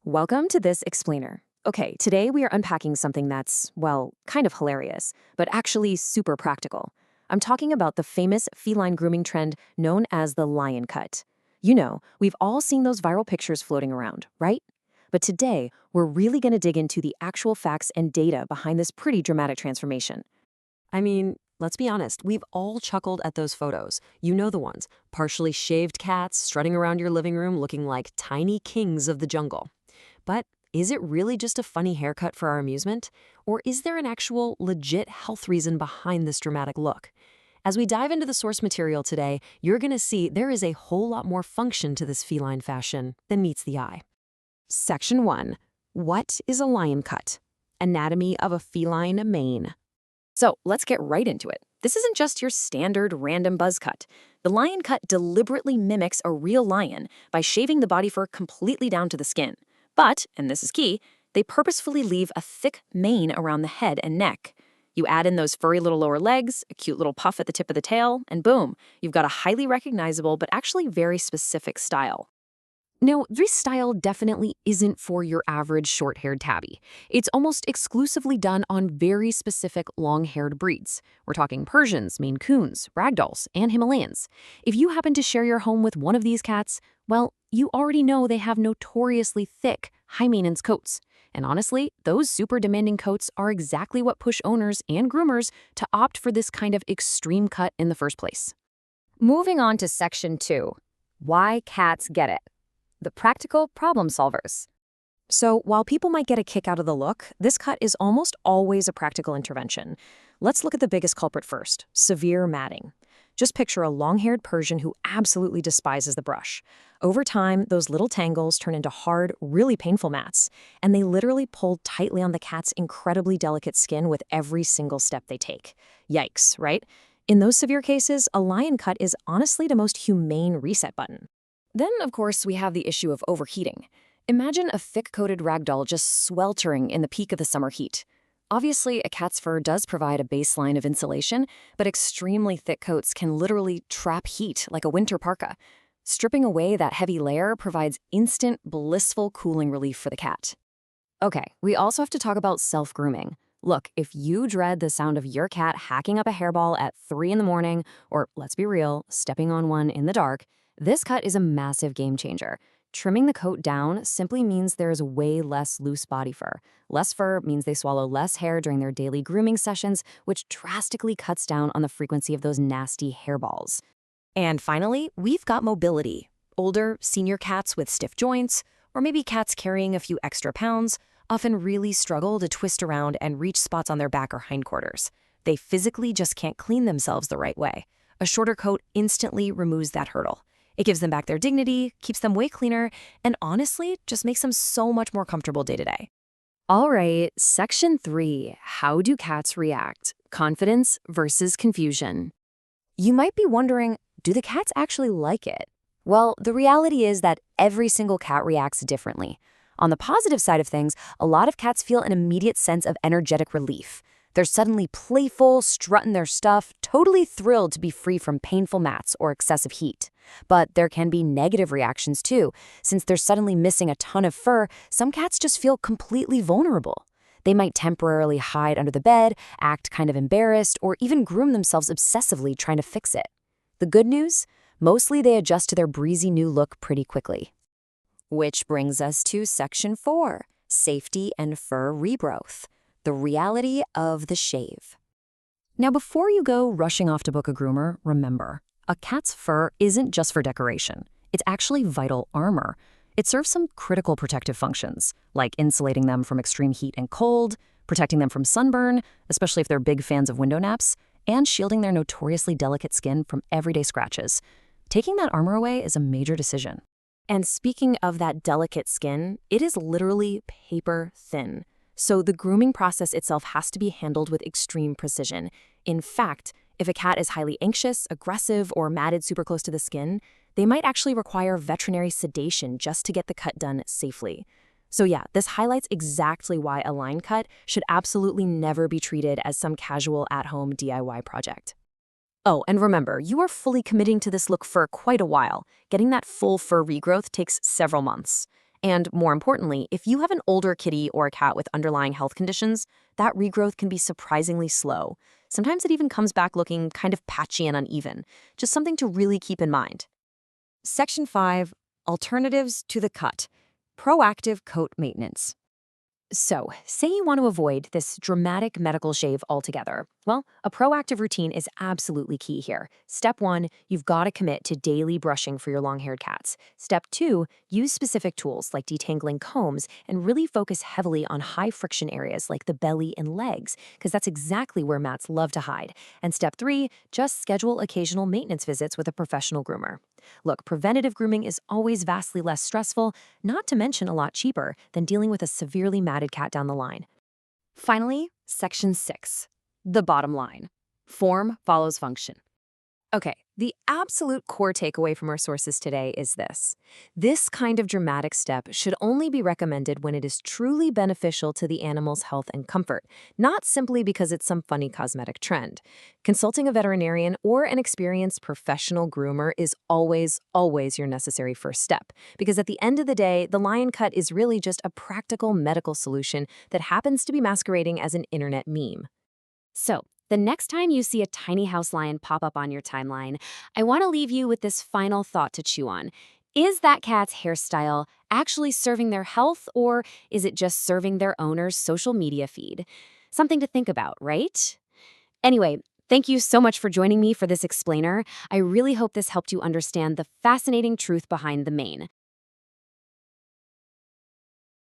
Welcome to This Explainer. Okay, today we are unpacking something that's, well, kind of hilarious, but actually super practical. I'm talking about the famous feline grooming trend known as the lion cut. You know, we've all seen those viral pictures floating around, right? But today, we're really going to dig into the actual facts and data behind this pretty dramatic transformation. I mean, let's be honest, we've all chuckled at those photos. You know the ones. Partially shaved cats strutting around your living room looking like tiny kings of the jungle. But is it really just a funny haircut for our amusement? Or is there an actual, legit health reason behind this dramatic look? As we dive into the source material today, you're going to see there is a whole lot more function to this feline fashion than meets the eye. Section 1. What is a lion cut? Anatomy of a feline mane. So let's get right into it. This isn't just your standard random buzz cut. The lion cut deliberately mimics a real lion by shaving the body fur completely down to the skin. But, and this is key, they purposefully leave a thick mane around the head and neck. You add in those furry little lower legs, a cute little puff at the tip of the tail, and boom, you've got a highly recognizable but actually very specific style. Now, this style definitely isn't for your average short-haired tabby. It's almost exclusively done on very specific long-haired breeds. We're talking Persians, Maine Coons, Ragdolls, and Himalayans. If you happen to share your home with one of these cats, well, you already know they have notoriously thick, high-maintenance coats. And honestly, those super demanding coats are exactly what push owners and groomers to opt for this kind of extreme cut in the first place. Moving on to Section 2. Why cats get it. The practical problem solvers. So while people might get a kick out of the look, this cut is almost always a practical intervention. Let's look at the biggest culprit first, severe matting. Just picture a long-haired Persian who absolutely despises the brush. Over time, those little tangles turn into hard, really painful mats, and they literally pull tightly on the cat's incredibly delicate skin with every single step they take. Yikes, right? In those severe cases, a lion cut is honestly the most humane reset button. Then, of course, we have the issue of overheating. Imagine a thick-coated ragdoll just sweltering in the peak of the summer heat. Obviously, a cat's fur does provide a baseline of insulation, but extremely thick coats can literally trap heat like a winter parka. Stripping away that heavy layer provides instant, blissful cooling relief for the cat. Okay, we also have to talk about self-grooming. Look, if you dread the sound of your cat hacking up a hairball at 3 in the morning, or let's be real, stepping on one in the dark, this cut is a massive game changer. Trimming the coat down simply means there's way less loose body fur. Less fur means they swallow less hair during their daily grooming sessions, which drastically cuts down on the frequency of those nasty hairballs. And finally, we've got mobility. Older, senior cats with stiff joints, or maybe cats carrying a few extra pounds, often really struggle to twist around and reach spots on their back or hindquarters. They physically just can't clean themselves the right way. A shorter coat instantly removes that hurdle. It gives them back their dignity, keeps them way cleaner, and honestly, just makes them so much more comfortable day to day. All right, Section 3. How do cats react? Confidence versus confusion. You might be wondering, do the cats actually like it? Well, the reality is that every single cat reacts differently. On the positive side of things, a lot of cats feel an immediate sense of energetic relief. They're suddenly playful, strutting their stuff, totally thrilled to be free from painful mats or excessive heat. But there can be negative reactions too. Since they're suddenly missing a ton of fur, some cats just feel completely vulnerable. They might temporarily hide under the bed, act kind of embarrassed, or even groom themselves obsessively trying to fix it. The good news? Mostly they adjust to their breezy new look pretty quickly. Which brings us to Section 4, safety and fur regrowth. The reality of the shave. Now, before you go rushing off to book a groomer, remember, a cat's fur isn't just for decoration. It's actually vital armor. It serves some critical protective functions, like insulating them from extreme heat and cold, protecting them from sunburn, especially if they're big fans of window naps, and shielding their notoriously delicate skin from everyday scratches. Taking that armor away is a major decision. And speaking of that delicate skin, it is literally paper thin. So the grooming process itself has to be handled with extreme precision. In fact, if a cat is highly anxious, aggressive, or matted super close to the skin, they might actually require veterinary sedation just to get the cut done safely. So yeah, this highlights exactly why a line cut should absolutely never be treated as some casual at-home DIY project. Oh, and remember, you are fully committing to this look for quite a while. Getting that full fur regrowth takes several months. And more importantly, if you have an older kitty or a cat with underlying health conditions, that regrowth can be surprisingly slow. Sometimes it even comes back looking kind of patchy and uneven. Just something to really keep in mind. Section 5. Alternatives to the cut. Proactive coat maintenance. So, say you want to avoid this dramatic medical shave altogether. Well, a proactive routine is absolutely key here. Step 1, you've got to commit to daily brushing for your long-haired cats. Step 2, use specific tools like detangling combs and really focus heavily on high-friction areas like the belly and legs, because that's exactly where mats love to hide. And step 3, just schedule occasional maintenance visits with a professional groomer. Look, preventative grooming is always vastly less stressful, not to mention a lot cheaper than dealing with a severely matted cat down the line. Finally, Section 6. The bottom line. Form follows function. Okay, the absolute core takeaway from our sources today is this. This kind of dramatic step should only be recommended when it is truly beneficial to the animal's health and comfort, not simply because it's some funny cosmetic trend. Consulting a veterinarian or an experienced professional groomer is always your necessary first step, because at the end of the day, the lion cut is really just a practical medical solution that happens to be masquerading as an internet meme. So, the next time you see a tiny house lion pop up on your timeline, I want to leave you with this final thought to chew on. Is that cat's hairstyle actually serving their health, or is it just serving their owner's social media feed? Something to think about, right? Anyway, thank you so much for joining me for this explainer. I really hope this helped you understand the fascinating truth behind the mane.